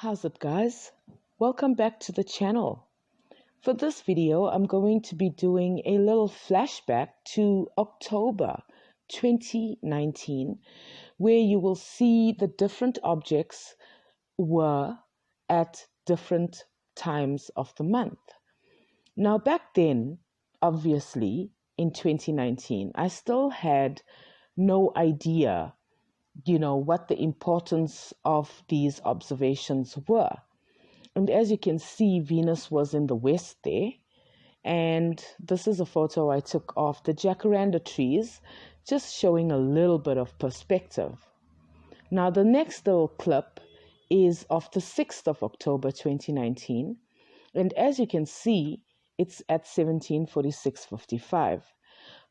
How's it, guys? Welcome back to the channel. For this video, I'm going to be doing a little flashback to October 2019, where you will see the different objects were at different times of the month. Now, back then, obviously, in 2019, I still had no idea what the importance of these observations were. And as you can see, Venus was in the west there. And this is a photo I took of the jacaranda trees, just showing a little bit of perspective. Now, the next little clip is of the 6th of October 2019. And as you can see, it's at 17:46:55.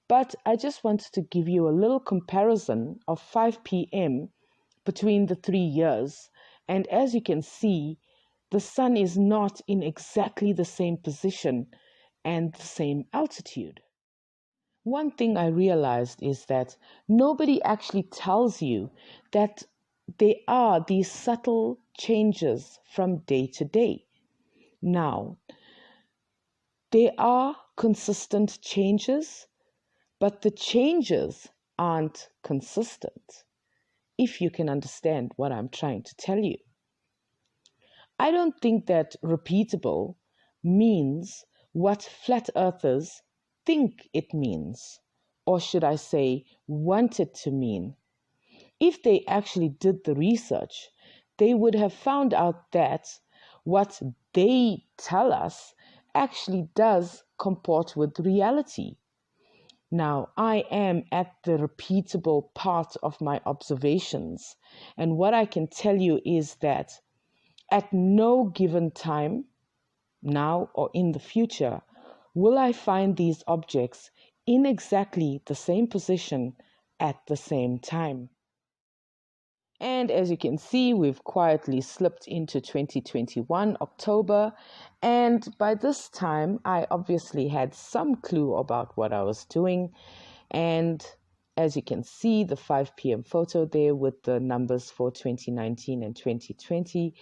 But I just wanted to give you a little comparison of 5 p.m. between the 3 years. And as you can see, the sun is not in exactly the same position and the same altitude. One thing I realized is that nobody actually tells you that there are these subtle changes from day to day. Now, there are consistent changes, but the changes aren't consistent, if you can understand what I'm trying to tell you. I don't think that repeatable means what flat earthers think it means, or should I say, want it to mean. If they actually did the research, they would have found out that what they tell us actually does comport with reality. Now, I am at the repeatable part of my observations, and what I can tell you is that at no given time, now or in the future, will I find these objects in exactly the same position at the same time. And as you can see, we've quietly slipped into 2021 October, and by this time I obviously had some clue about what I was doing. And as you can see, the 5 p.m. photo there with the numbers for 2019 and 2020,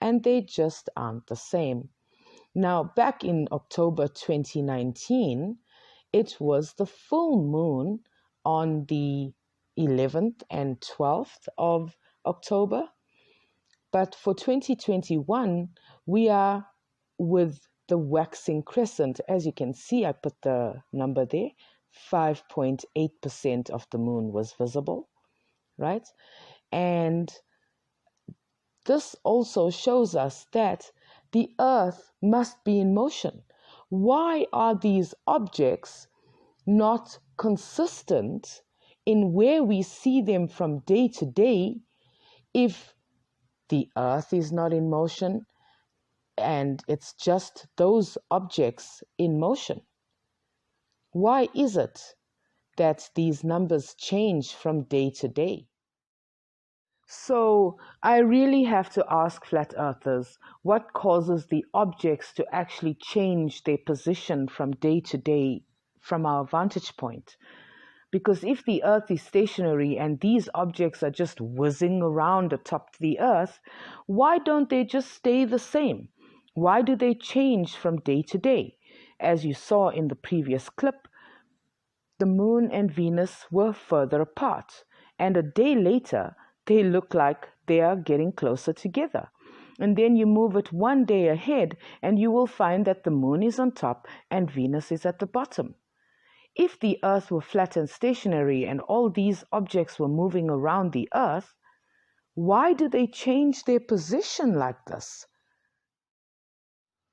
and they just aren't the same. Now, back in October 2019, it was the full moon on the 11th and 12th of October. But for 2021, we are with the waxing crescent. As you can see, I put the number there, 5.8% of the moon was visible, right? And this also shows us that the earth must be in motion. Why are these objects not consistent in where we see them from day to day if the earth is not in motion and it's just those objects in motion? Why is it that these numbers change from day to day? So I really have to ask flat earthers, what causes the objects to actually change their position from day to day from our vantage point? Because if the earth is stationary and these objects are just whizzing around atop the earth, why don't they just stay the same? Why do they change from day to day? As you saw in the previous clip, the moon and Venus were further apart, and a day later, they look like they are getting closer together. And then you move it one day ahead, and you will find that the moon is on top and Venus is at the bottom. If the earth were flat and stationary and all these objects were moving around the earth, why do they change their position like this?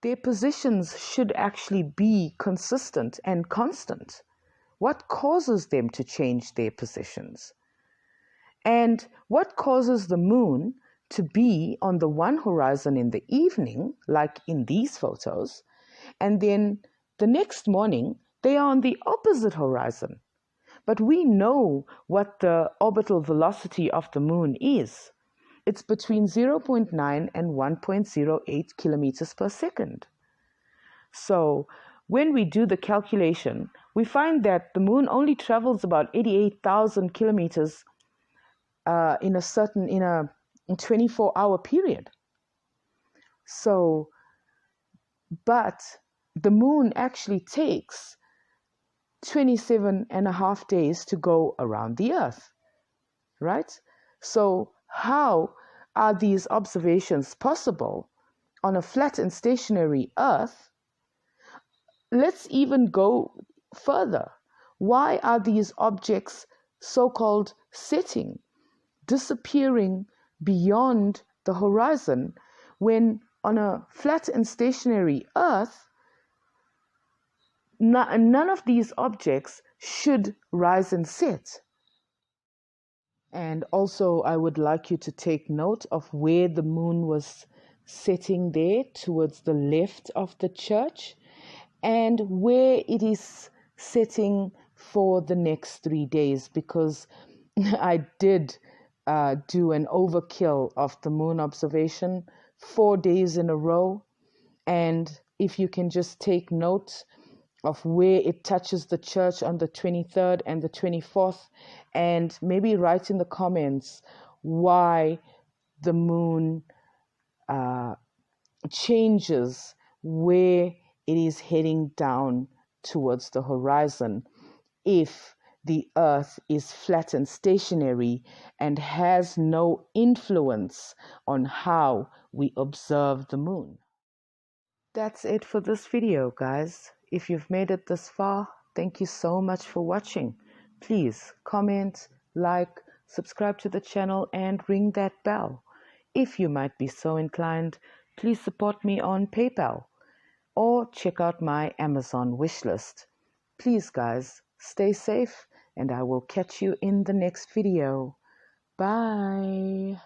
Their positions should actually be consistent and constant. What causes them to change their positions? And what causes the moon to be on the one horizon in the evening, like in these photos, and then the next morning they are on the opposite horizon? But we know what the orbital velocity of the moon is. It's between 0.9 and 1.08 kilometers per second. So when we do the calculation, we find that the moon only travels about 88,000 kilometers in a 24-hour period. So, but the moon actually takes 27 and a half days to go around the earth, right? So how are these observations possible on a flat and stationary earth? Let's even go further. Why are these objects so-called setting, disappearing beyond the horizon, when on a flat and stationary earth, none of these objects should rise and set? And also, I would like you to take note of where the moon was setting there towards the left of the church, and where it is setting for the next 3 days, because I did do an overkill of the moon observation 4 days in a row. And if you can just take note of where it touches the church on the 23rd and the 24th, and maybe write in the comments why the moon changes where it is heading down towards the horizon, if the earth is flat and stationary and has no influence on how we observe the moon. That's it for this video, guys. If you've made it this far, thank you so much for watching. Please comment, like, subscribe to the channel, and ring that bell. If you might be so inclined, please support me on PayPal or check out my Amazon wishlist. Please, guys, stay safe, and I will catch you in the next video. Bye.